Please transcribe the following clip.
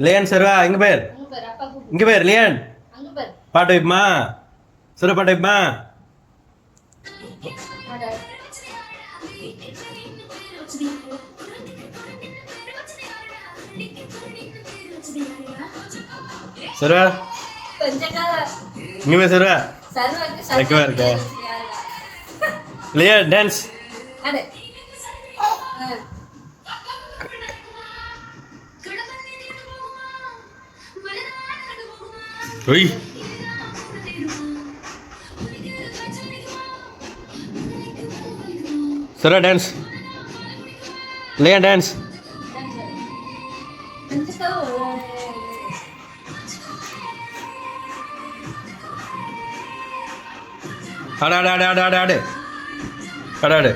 Leon சர்வா இங்க பேர் இங்க பேர் லியான் பாட்டு வைப்பமா சுர பாட்டு வைப்பமா சர்வா இங்க பேர் சர்வா வைக்கவா இருக்க லியான் டான்ஸ் ஒய் சரா டான்ஸ் லியா டான்ஸ் ஆடு ஆடு ஆடு ஆடு ஆடு ஆடு ஆடு ஆடு